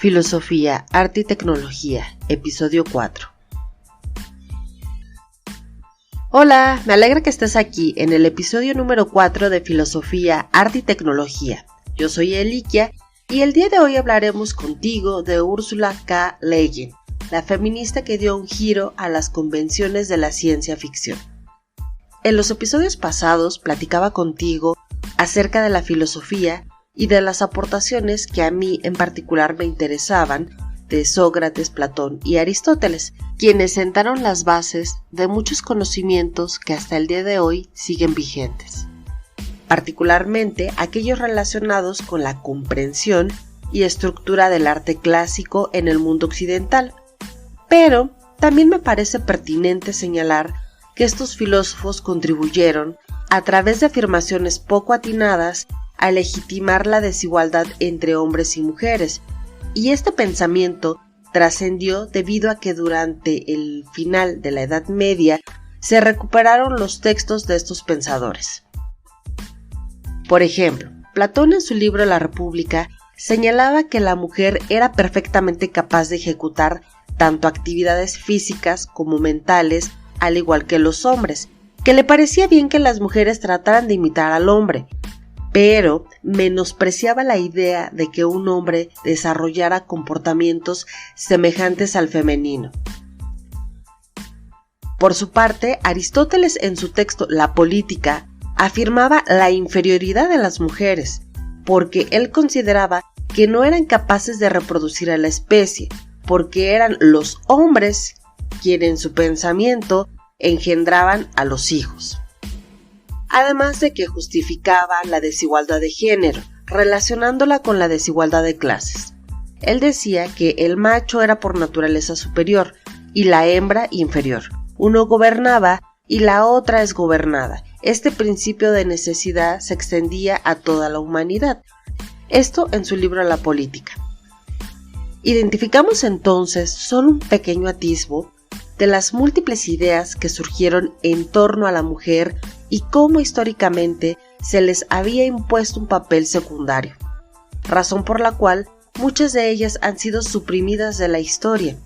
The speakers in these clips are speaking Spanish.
Filosofía, Arte y Tecnología, episodio 4. Hola, me alegra que estés aquí en el episodio número 4 de Filosofía, Arte y Tecnología. Yo soy Elikia y el día de hoy hablaremos contigo de Ursula K. Le Guin, la feminista que dio un giro a las convenciones de la ciencia ficción. En los episodios pasados platicaba contigo acerca de la filosofía y de las aportaciones que a mí en particular me interesaban de Sócrates, Platón y Aristóteles, quienes sentaron las bases de muchos conocimientos que hasta el día de hoy siguen vigentes, particularmente aquellos relacionados con la comprensión y estructura del arte clásico en el mundo occidental. Pero también me parece pertinente señalar que estos filósofos contribuyeron, a través de afirmaciones poco atinadas, a legitimar la desigualdad entre hombres y mujeres, y este pensamiento trascendió debido a que durante el final de la Edad Media se recuperaron los textos de estos pensadores. Por ejemplo, Platón en su libro La República señalaba que la mujer era perfectamente capaz de ejecutar tanto actividades físicas como mentales, al igual que los hombres, que le parecía bien que las mujeres trataran de imitar al hombre, pero menospreciaba la idea de que un hombre desarrollara comportamientos semejantes al femenino. Por su parte, Aristóteles en su texto La Política afirmaba la inferioridad de las mujeres, porque él consideraba que no eran capaces de reproducir a la especie, porque eran los hombres quienes en su pensamiento engendraban a los hijos. Además de que justificaba la desigualdad de género, relacionándola con la desigualdad de clases. Él decía que el macho era por naturaleza superior y la hembra inferior. Uno gobernaba y la otra es gobernada. Este principio de necesidad se extendía a toda la humanidad. Esto en su libro La Política. Identificamos entonces solo un pequeño atisbo de las múltiples ideas que surgieron en torno a la mujer y cómo históricamente se les había impuesto un papel secundario, razón por la cual muchas de ellas han sido suprimidas de la historia.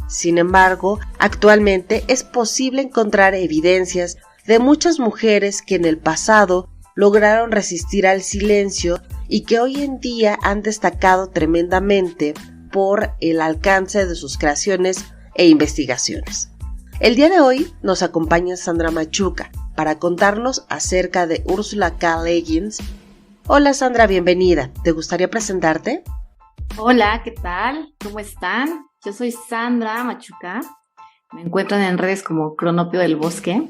Sin embargo, actualmente es posible encontrar evidencias de muchas mujeres que en el pasado lograron resistir al silencio y que hoy en día han destacado tremendamente por el alcance de sus creaciones e investigaciones. El día de hoy nos acompaña Sandra Machuca para contarnos acerca de Ursula K. Le Guin. Hola Sandra, bienvenida. ¿Te gustaría presentarte? Hola, ¿qué tal? ¿Cómo están? Yo soy Sandra Machuca. Me encuentran en redes como Cronopio del Bosque.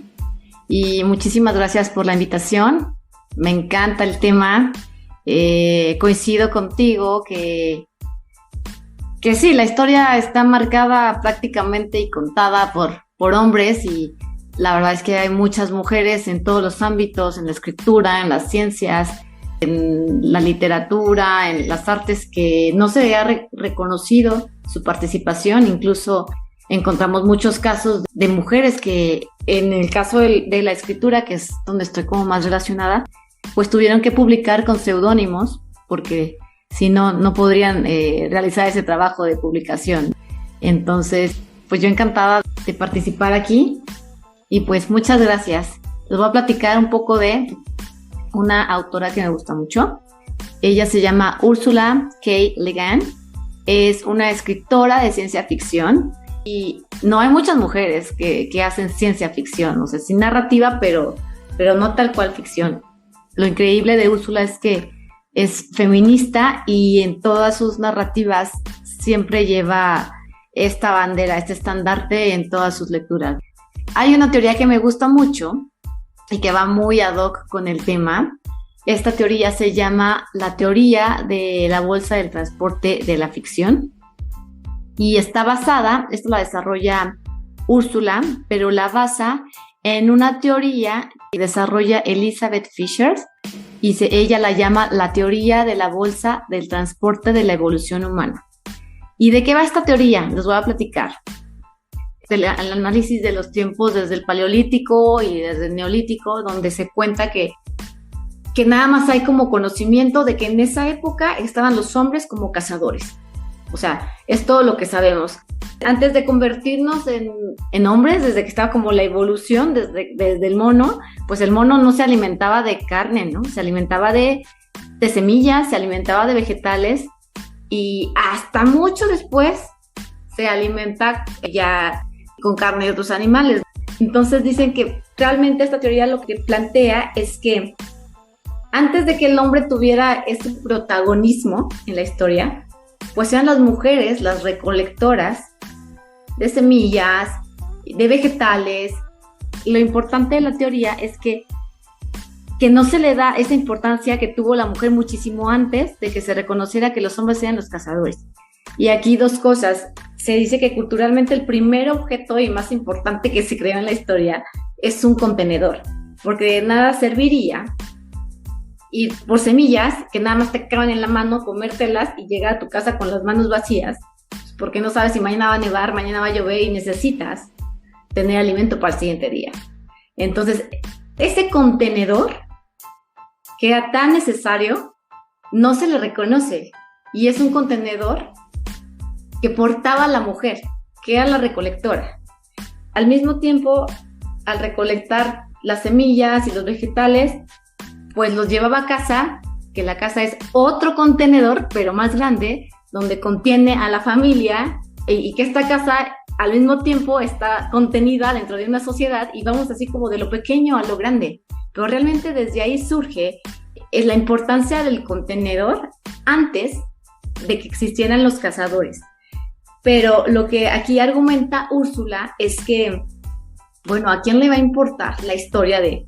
Y muchísimas gracias por la invitación. Me encanta el tema. Coincido contigo que sí, la historia está marcada prácticamente y contada por hombres, y la verdad es que hay muchas mujeres en todos los ámbitos, en la escritura, en las ciencias, en la literatura, en las artes, que no se ha reconocido su participación. Incluso encontramos muchos casos de mujeres que, en el caso de la escritura, que es donde estoy como más relacionada, pues tuvieron que publicar con seudónimos, porque si no, no podrían realizar ese trabajo de publicación. Entonces, pues yo encantada de participar aquí, y pues muchas gracias. Les voy a platicar un poco de una autora que me gusta mucho. Ella se llama Ursula K. Le Guin. Es una escritora de ciencia ficción, y no hay muchas mujeres que hacen ciencia ficción, o sea, sí narrativa, pero no tal cual ficción. Lo increíble de Úrsula es que es feminista, y en todas sus narrativas siempre lleva esta bandera, este estandarte en todas sus lecturas. Hay una teoría que me gusta mucho y que va muy ad hoc con el tema. Esta teoría se llama la teoría de la bolsa del transporte de la ficción, y está basada, esto la desarrolla Úrsula, pero la basa en una teoría que desarrolla Elizabeth Fisher, y ella la llama la teoría de la bolsa del transporte de la evolución humana. ¿Y de qué va esta teoría? Les voy a platicar. El análisis de los tiempos desde el Paleolítico y desde el Neolítico, donde se cuenta que nada más hay como conocimiento de que en esa época estaban los hombres como cazadores. O sea, es todo lo que sabemos. Antes de convertirnos en hombres, desde que estaba como la evolución, desde el mono, pues el mono no se alimentaba de carne, ¿no? Se alimentaba de semillas, se alimentaba de vegetales y hasta mucho después se alimenta ya con carne de otros animales. Entonces dicen que realmente esta teoría lo que plantea es que antes de que el hombre tuviera ese protagonismo en la historia, pues eran las mujeres las recolectoras de semillas, de vegetales. Lo importante de la teoría es que no se le da esa importancia que tuvo la mujer muchísimo antes de que se reconociera que los hombres eran los cazadores. Y aquí dos cosas. Se dice que culturalmente el primer objeto y más importante que se creó en la historia es un contenedor, porque de nada serviría ir por semillas que nada más te caben en la mano, comértelas y llegar a tu casa con las manos vacías, porque no sabes si mañana va a nevar, mañana va a llover y necesitas tener alimento para el siguiente día. Entonces, ese contenedor que era tan necesario, no se le reconoce. Y es un contenedor que portaba la mujer, que era la recolectora. Al mismo tiempo, al recolectar las semillas y los vegetales, pues los llevaba a casa, que la casa es otro contenedor, pero más grande, donde contiene a la familia, y que esta casa al mismo tiempo está contenida dentro de una sociedad, y vamos así como de lo pequeño a lo grande. Pero realmente desde ahí surge la importancia del contenedor antes de que existieran los cazadores. Pero lo que aquí argumenta Úrsula es que, bueno, ¿a quién le va a importar la historia de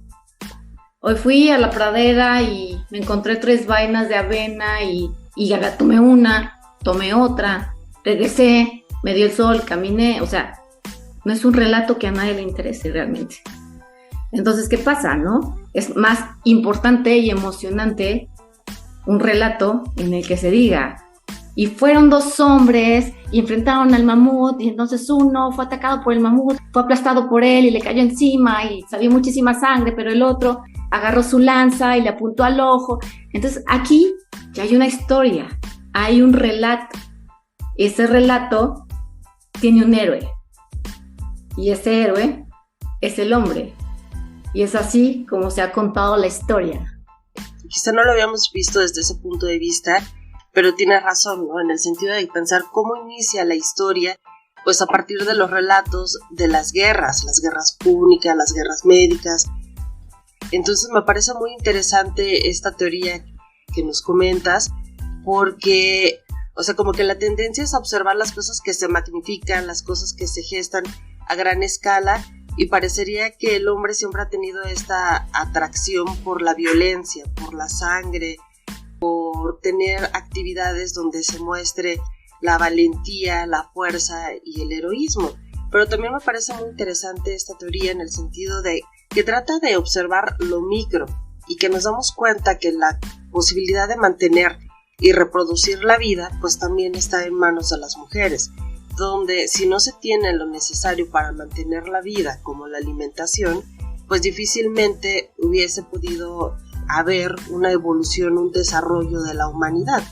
hoy fui a la pradera y me encontré 3 vainas de avena y tomé una, tomé otra, regresé, me dio el sol, caminé? O sea, no es un relato que a nadie le interese realmente. Entonces, ¿qué pasa, no? Es más importante y emocionante un relato en el que se diga: y fueron 2 hombres y enfrentaron al mamut, y entonces uno fue atacado por el mamut, fue aplastado por él y le cayó encima y salió muchísima sangre, pero el otro agarró su lanza y le apuntó al ojo. Entonces aquí ya hay una historia, hay un relato. Ese relato tiene un héroe, y ese héroe es el hombre, y es así como se ha contado la historia. Quizá no lo habíamos visto desde ese punto de vista, pero tiene razón, ¿no? En el sentido de pensar cómo inicia la historia, pues a partir de los relatos de las guerras púnicas, las guerras médicas. Entonces me parece muy interesante esta teoría que nos comentas, porque, o sea, como que la tendencia es a observar las cosas que se magnifican, las cosas que se gestan a gran escala, y parecería que el hombre siempre ha tenido esta atracción por la violencia, por la sangre, por tener actividades donde se muestre la valentía, la fuerza y el heroísmo. Pero también me parece muy interesante esta teoría en el sentido de que trata de observar lo micro, y que nos damos cuenta que la posibilidad de mantener y reproducir la vida pues también está en manos de las mujeres, donde si no se tiene lo necesario para mantener la vida, como la alimentación, pues difícilmente hubiese podido haber una evolución, un desarrollo de la humanidad.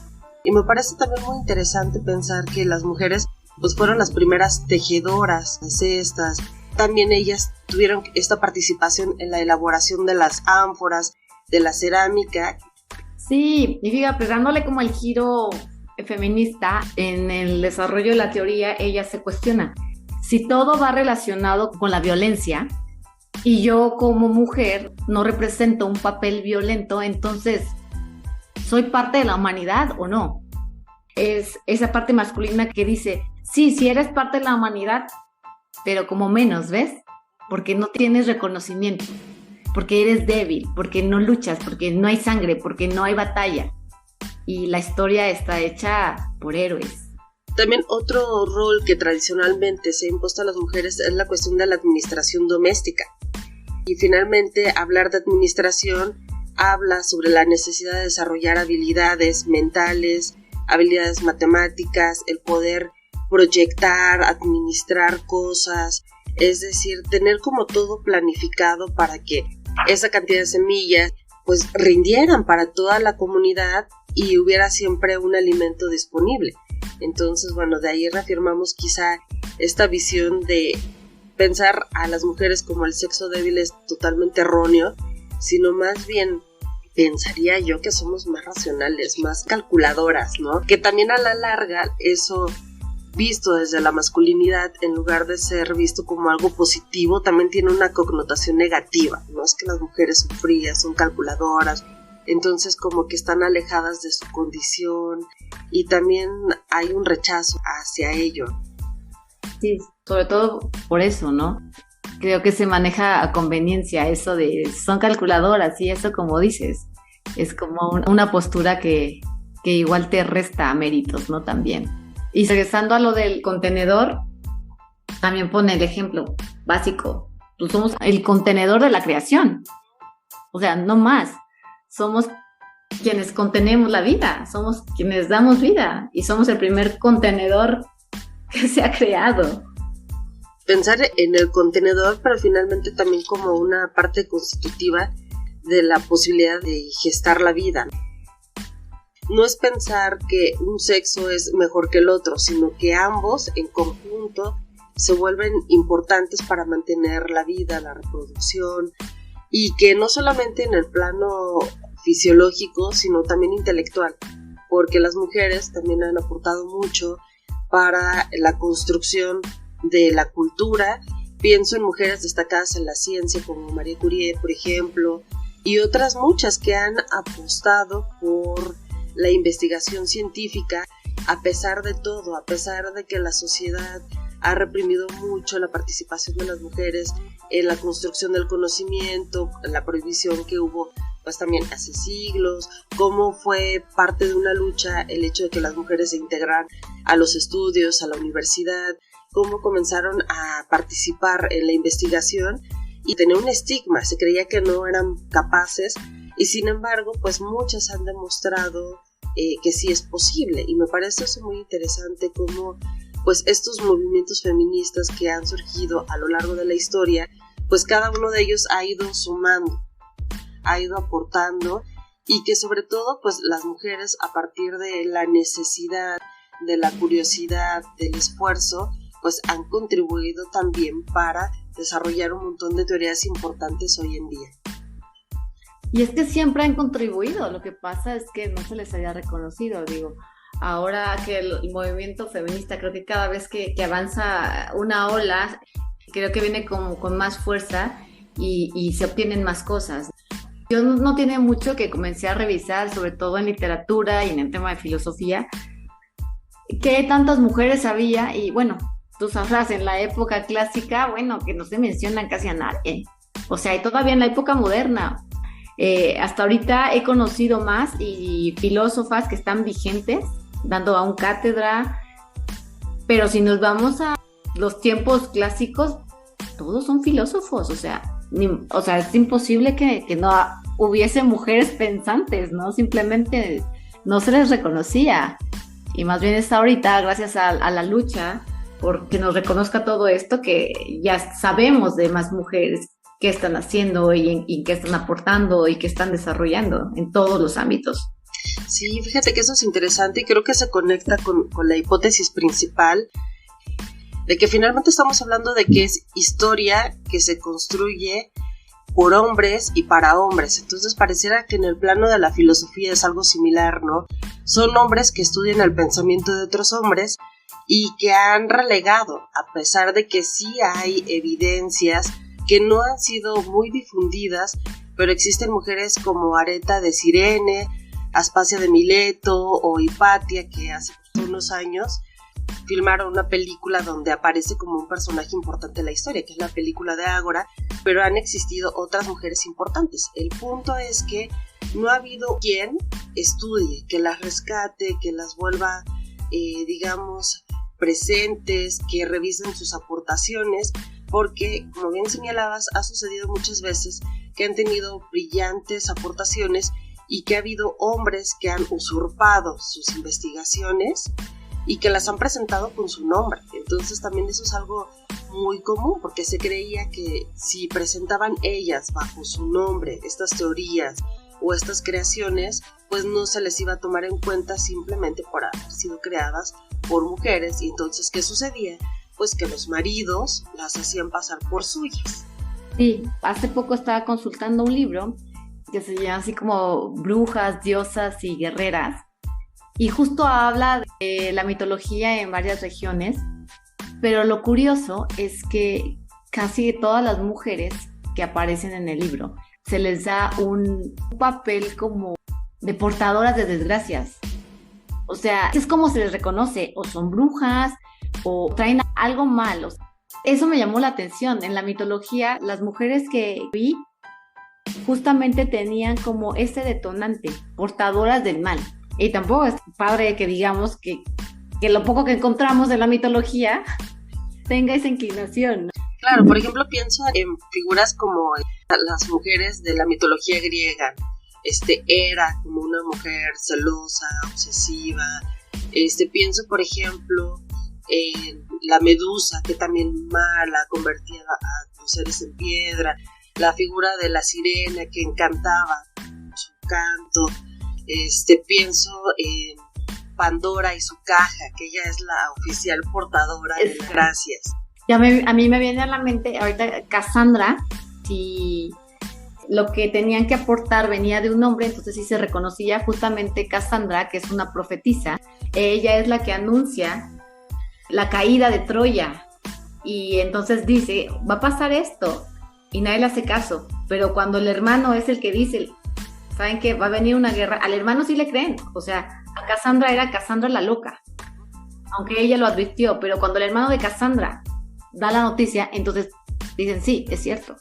Y me parece también muy interesante pensar que las mujeres pues fueron las primeras tejedoras de cestas. También ellas tuvieron esta participación en la elaboración de las ánforas, de la cerámica. Sí, y fíjate, pues dándole como el giro feminista en el desarrollo de la teoría, ella se cuestiona si todo va relacionado con la violencia y yo como mujer no represento un papel violento, entonces ¿soy parte de la humanidad o no? Es esa parte masculina que dice, sí eres parte de la humanidad, pero como menos, ¿ves? Porque no tienes reconocimiento, porque eres débil, porque no luchas, porque no hay sangre, porque no hay batalla. Y la historia está hecha por héroes. También otro rol que tradicionalmente se ha impuesto a las mujeres es la cuestión de la administración doméstica. Y finalmente, hablar de administración habla sobre la necesidad de desarrollar habilidades mentales, habilidades matemáticas, el poder proyectar, administrar cosas, es decir, tener como todo planificado para que esa cantidad de semillas pues rindieran para toda la comunidad y hubiera siempre un alimento disponible. Entonces, bueno, de ahí reafirmamos quizá esta visión de pensar a las mujeres como el sexo débil es totalmente erróneo, sino más bien pensaría yo que somos más racionales, más calculadoras, ¿no? Que también a la larga eso visto desde la masculinidad, en lugar de ser visto como algo positivo, también tiene una connotación negativa, ¿no? Es que las mujeres son frías, son calculadoras, entonces como que están alejadas de su condición y también hay un rechazo hacia ello. Sí, sobre todo por eso, ¿no? Creo que se maneja a conveniencia eso de son calculadoras y eso, como dices, es como una postura que igual te resta méritos, ¿no? También. Y regresando a lo del contenedor, también pone el ejemplo básico. Pues somos el contenedor de la creación. O sea, no más. Somos quienes contenemos la vida, somos quienes damos vida y somos el primer contenedor que se ha creado. Pensar en el contenedor, pero finalmente también como una parte constitutiva de la posibilidad de gestar la vida. No es pensar que un sexo es mejor que el otro, sino que ambos en conjunto se vuelven importantes para mantener la vida, la reproducción, y que no solamente en el plano fisiológico, sino también intelectual, porque las mujeres también han aportado mucho para la construcción de la cultura. Pienso en mujeres destacadas en la ciencia como Marie Curie, por ejemplo, y otras muchas que han apostado por la investigación científica a pesar de todo, a pesar de que la sociedad ha reprimido mucho la participación de las mujeres en la construcción del conocimiento, la prohibición que hubo pues también hace siglos, cómo fue parte de una lucha el hecho de que las mujeres se integraran a los estudios, a la universidad, cómo comenzaron a participar en la investigación y tenía un estigma, se creía que no eran capaces y sin embargo pues muchas han demostrado que sí es posible y me parece eso muy interesante cómo pues estos movimientos feministas que han surgido a lo largo de la historia, pues cada uno de ellos ha ido sumando, ha ido aportando y que sobre todo pues las mujeres a partir de la necesidad, de la curiosidad, del esfuerzo, pues han contribuido también para desarrollar un montón de teorías importantes hoy en día. Y es que siempre han contribuido, lo que pasa es que no se les había reconocido, digo, ahora que el movimiento feminista creo que cada vez que avanza una ola, creo que viene como con más fuerza y se obtienen más cosas. Yo no tiene mucho que comencé a revisar, sobre todo en literatura y en el tema de filosofía, qué tantas mujeres había y bueno, tú sabrás, en la época clásica, bueno, que no se mencionan casi a nadie, o sea, y todavía en la época moderna. Hasta ahorita he conocido más y filósofas que están vigentes, dando aún cátedra, pero si nos vamos a los tiempos clásicos, todos son filósofos, o sea, es imposible que no hubiese mujeres pensantes, ¿no? Simplemente no se les reconocía, y más bien es ahorita, gracias a la lucha, porque nos reconozca todo esto, que ya sabemos de más mujeres qué están haciendo y qué están aportando y qué están desarrollando en todos los ámbitos. Sí, fíjate que eso es interesante y creo que se conecta con la hipótesis principal de que finalmente estamos hablando de que es historia que se construye por hombres y para hombres. Entonces pareciera que en el plano de la filosofía es algo similar, ¿no? Son hombres que estudian el pensamiento de otros hombres y que han relegado, a pesar de que sí hay evidencias que no han sido muy difundidas, pero existen mujeres como Areta de Cirene, Aspasia de Mileto o Hipatia, que hace unos años filmaron una película donde aparece como un personaje importante en la historia, que es la película de Ágora, pero han existido otras mujeres importantes. El punto es que no ha habido quien estudie, que las rescate, que las vuelva, digamos, presentes, que revisen sus aportaciones, porque, como bien señalabas, ha sucedido muchas veces que han tenido brillantes aportaciones y que ha habido hombres que han usurpado sus investigaciones y que las han presentado con su nombre. Entonces también eso es algo muy común, porque se creía que si presentaban ellas bajo su nombre estas teorías o estas creaciones pues no se les iba a tomar en cuenta simplemente por haber sido creadas por mujeres. Y entonces, ¿qué sucedía? Pues que los maridos las hacían pasar por suyas. Sí, hace poco estaba consultando un libro que se llama así como Brujas, Diosas y Guerreras, y justo habla de la mitología en varias regiones, pero lo curioso es que casi todas las mujeres que aparecen en el libro se les da un papel como de portadoras de desgracias. O sea, es como se les reconoce, o son brujas, o traen algo malo. Eso me llamó la atención. En la mitología, las mujeres que vi justamente tenían como ese detonante, portadoras del mal. Y tampoco es padre que digamos que lo poco que encontramos en la mitología tenga esa inclinación, ¿no? Claro, por ejemplo, pienso en figuras como las mujeres de la mitología griega. Hera, como una mujer celosa, obsesiva. Pienso, por ejemplo, en la Medusa, que también mala, convertía a los seres en piedra. La figura de la sirena, que encantaba su canto. Pienso en Pandora y su caja, que ella es la oficial portadora de las gracias. A mí me viene a la mente ahorita Cassandra, si lo que tenían que aportar venía de un hombre, entonces sí se reconocía justamente Cassandra, que es una profetisa. Ella es la que anuncia la caída de Troya, y entonces dice, va a pasar esto, y nadie le hace caso, pero cuando el hermano es el que dice, ¿saben qué? Va a venir una guerra, al hermano sí le creen. O sea, a Cassandra era Cassandra la loca, aunque ella lo advirtió, pero cuando el hermano de Cassandra da la noticia, entonces dicen, sí, es cierto.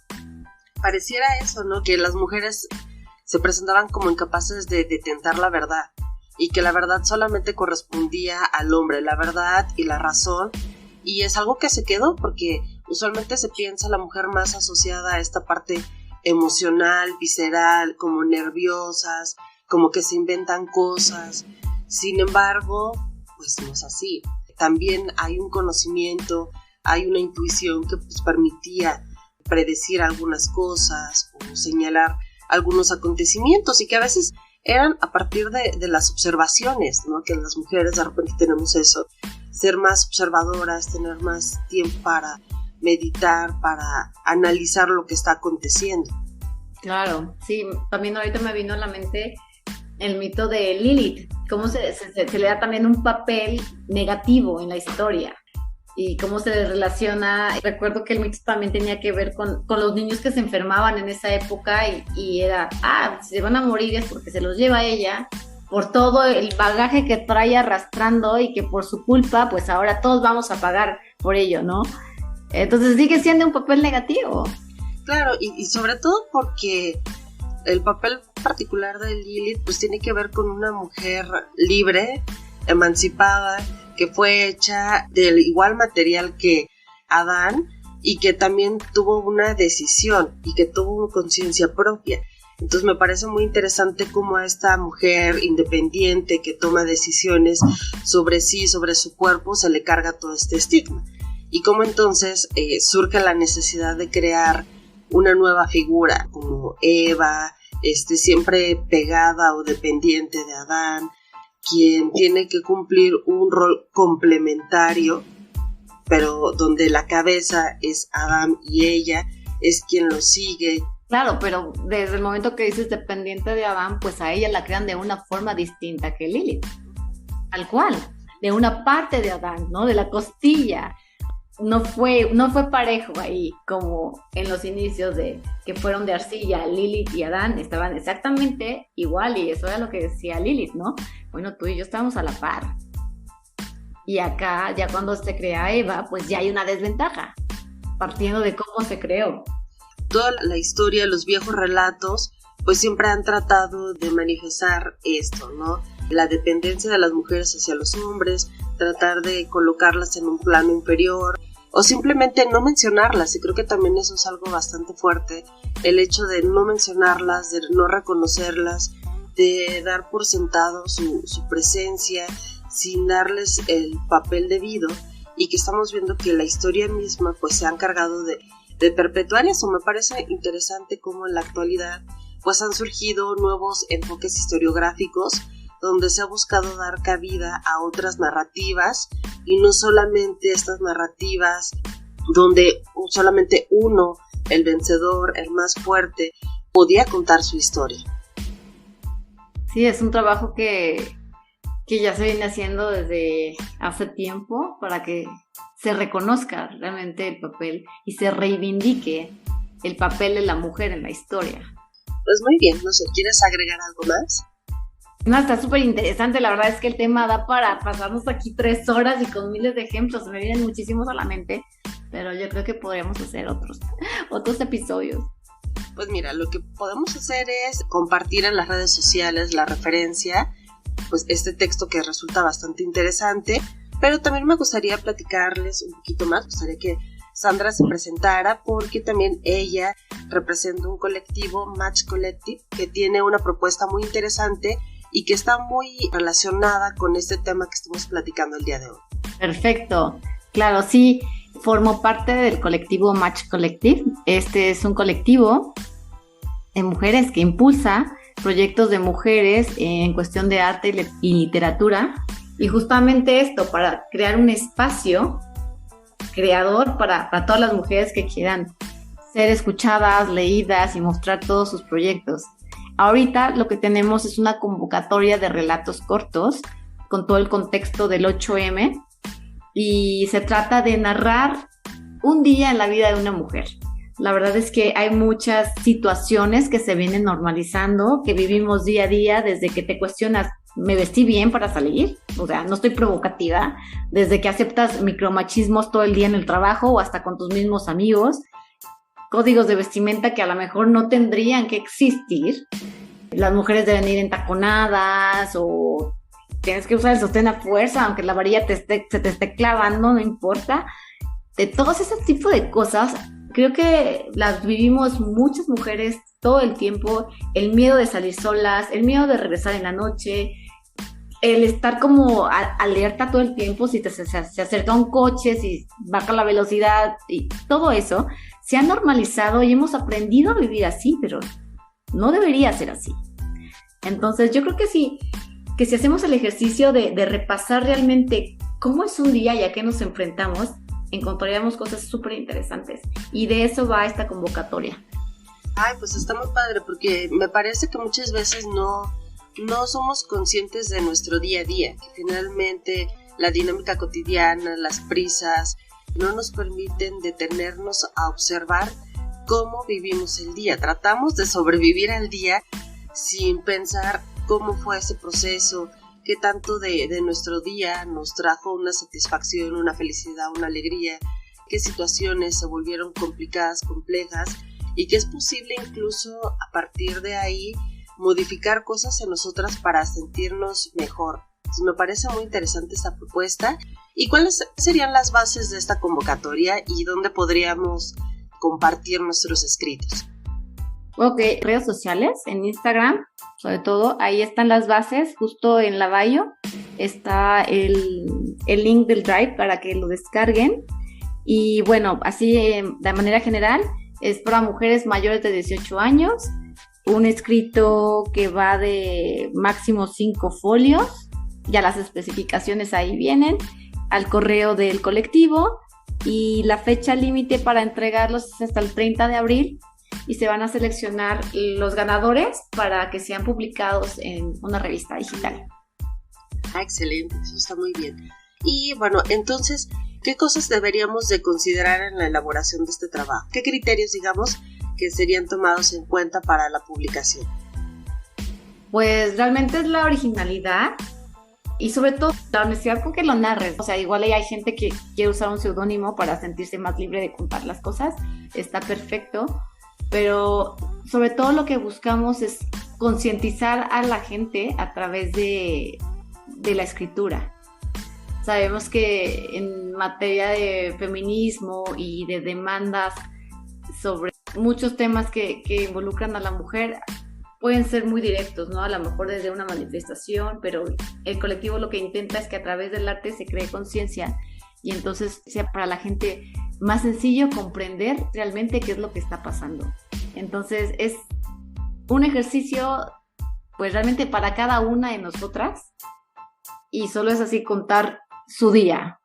Pareciera eso, ¿no? Que las mujeres se presentaban como incapaces de detentar la verdad, y que la verdad solamente correspondía al hombre, la verdad y la razón, y es algo que se quedó, porque usualmente se piensa la mujer más asociada a esta parte emocional, visceral, como nerviosas, como que se inventan cosas. Sin embargo, pues no es así. También hay un conocimiento, hay una intuición que pues permitía predecir algunas cosas o señalar algunos acontecimientos, y que a veces eran a partir de las observaciones, ¿no? Que las mujeres de repente tenemos eso, ser más observadoras, tener más tiempo para meditar, para analizar lo que está aconteciendo. Claro, sí, también ahorita me vino a la mente el mito de Lilith, cómo se le da también un papel negativo en la historia y cómo se les relaciona. Recuerdo que el mito también tenía que ver con los niños que se enfermaban en esa época, y era, si se van a morir es porque se los lleva ella, por todo el bagaje que trae arrastrando, y que por su culpa pues ahora todos vamos a pagar por ello, ¿no? Entonces sigue siendo un papel negativo. Claro, y sobre todo porque el papel particular de Lilith pues tiene que ver con una mujer libre, emancipada, que fue hecha del igual material que Adán, y que también tuvo una decisión y que tuvo conciencia propia. Entonces me parece muy interesante cómo a esta mujer independiente que toma decisiones sobre sí, sobre su cuerpo, se le carga todo este estigma. Y cómo entonces surge la necesidad de crear una nueva figura como Eva, siempre pegada o dependiente de Adán, quien tiene que cumplir un rol complementario, pero donde la cabeza es Adán y ella es quien lo sigue. Claro, pero desde el momento que dices dependiente de Adán, pues a ella la crean de una forma distinta que Lilith, tal cual, de una parte de Adán, ¿no? De la costilla. No fue parejo ahí, como en los inicios de que fueron de arcilla. Lilith y Adán estaban exactamente igual, y eso era lo que decía Lilith, ¿no? Bueno, tú y yo estábamos a la par. Y acá, ya cuando se crea Eva, pues ya hay una desventaja, partiendo de cómo se creó. Toda la historia, los viejos relatos, pues siempre han tratado de manifestar esto, ¿no? La dependencia de las mujeres hacia los hombres, tratar de colocarlas en un plano inferior, o simplemente no mencionarlas, y creo que también eso es algo bastante fuerte, el hecho de no mencionarlas, de no reconocerlas, de dar por sentado su presencia, sin darles el papel debido, y que estamos viendo que la historia misma pues se ha encargado de perpetuar eso. Me parece interesante cómo en la actualidad pues han surgido nuevos enfoques historiográficos donde se ha buscado dar cabida a otras narrativas y no solamente estas narrativas donde solamente uno, el vencedor, el más fuerte, podía contar su historia. Sí, es un trabajo que ya se viene haciendo desde hace tiempo para que se reconozca realmente el papel y se reivindique el papel de la mujer en la historia. Pues muy bien, no sé, ¿quieres agregar algo más? No, está súper interesante, la verdad es que el tema da para pasarnos aquí 3 horas y con miles de ejemplos, me vienen muchísimos a la mente, pero yo creo que podríamos hacer otros episodios. Pues mira, lo que podemos hacer es compartir en las redes sociales la referencia, pues este texto que resulta bastante interesante, pero también me gustaría platicarles un poquito más, me gustaría que Sandra se presentara porque también ella representa un colectivo, Match Collective, que tiene una propuesta muy interesante y que está muy relacionada con este tema que estamos platicando el día de hoy. Perfecto, claro, sí, formo parte del colectivo Match Collective. Este es un colectivo de mujeres que impulsa proyectos de mujeres en cuestión de arte y literatura, y justamente esto para crear un espacio creador para todas las mujeres que quieran ser escuchadas, leídas y mostrar todos sus proyectos. Ahorita lo que tenemos es una convocatoria de relatos cortos con todo el contexto del 8M y se trata de narrar un día en la vida de una mujer. La verdad es que hay muchas situaciones que se vienen normalizando, que vivimos día a día, desde que te cuestionas, ¿me vestí bien para salir? O sea, no estoy provocativa, desde que aceptas micromachismos todo el día en el trabajo o hasta con tus mismos amigos, códigos de vestimenta que a lo mejor no tendrían que existir. Las mujeres deben ir entaconadas o tienes que usar el sostén a fuerza, aunque la varilla se te esté clavando, no importa. De todos esos tipos de cosas, creo que las vivimos muchas mujeres todo el tiempo. El miedo de salir solas, el miedo de regresar en la noche, el estar como alerta todo el tiempo si se acerca un coche, si baja la velocidad, y todo eso se ha normalizado y hemos aprendido a vivir así, pero no debería ser así. Entonces yo creo que si hacemos el ejercicio de repasar realmente cómo es un día y a qué nos enfrentamos, encontraríamos cosas súper interesantes, y de eso va esta convocatoria. Ay, pues está muy padre, porque me parece que muchas veces no somos conscientes de nuestro día a día, que finalmente la dinámica cotidiana, las prisas, no nos permiten detenernos a observar cómo vivimos el día. Tratamos de sobrevivir al día sin pensar cómo fue ese proceso, qué tanto de nuestro día nos trajo una satisfacción, una felicidad, una alegría, qué situaciones se volvieron complicadas, complejas, y que es posible incluso a partir de ahí modificar cosas en nosotras para sentirnos mejor. Entonces, me parece muy interesante esta propuesta. ¿Y cuáles serían las bases de esta convocatoria y dónde podríamos compartir nuestros escritos? Ok, redes sociales, en Instagram, sobre todo, ahí están las bases, justo en la bio está el link del Drive para que lo descarguen. Y bueno, así de manera general, es para mujeres mayores de 18 años, un escrito que va de máximo 5 folios, ya las especificaciones ahí vienen, al correo del colectivo, y la fecha límite para entregarlos es hasta el 30 de abril, y se van a seleccionar los ganadores para que sean publicados en una revista digital. Ah, excelente, eso está muy bien. Y bueno, entonces, ¿qué cosas deberíamos de considerar en la elaboración de este trabajo? ¿Qué criterios, digamos, que serían tomados en cuenta para la publicación? Pues realmente es la originalidad y sobre todo la honestidad con que lo narres. O sea, igual hay gente que quiere usar un seudónimo para sentirse más libre de contar las cosas, está perfecto, pero sobre todo lo que buscamos es concientizar a la gente a través de la escritura. Sabemos que en materia de feminismo y de demandas sobre muchos temas que involucran a la mujer pueden ser muy directos, ¿no? A lo mejor desde una manifestación, pero el colectivo lo que intenta es que a través del arte se cree conciencia y entonces sea para la gente más sencillo comprender realmente qué es lo que está pasando. Entonces es un ejercicio pues realmente para cada una de nosotras y solo es así contar su día.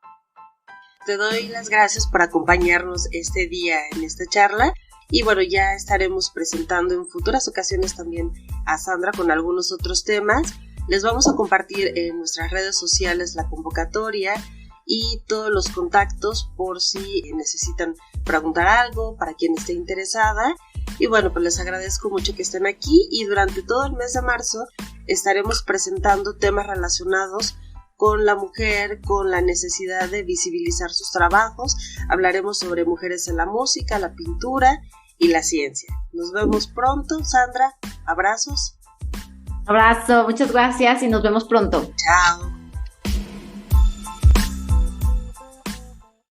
Te doy las gracias por acompañarnos este día en esta charla y bueno, ya estaremos presentando en futuras ocasiones también a Sandra con algunos otros temas. Les vamos a compartir en nuestras redes sociales la convocatoria y todos los contactos por si necesitan preguntar algo, para quien esté interesada. Y bueno, pues les agradezco mucho que estén aquí y durante todo el mes de marzo estaremos presentando temas relacionados con la mujer, con la necesidad de visibilizar sus trabajos. Hablaremos sobre mujeres en la música, la pintura y la ciencia. Nos vemos pronto, Sandra. Abrazos. Abrazo, muchas gracias y nos vemos pronto. Chao.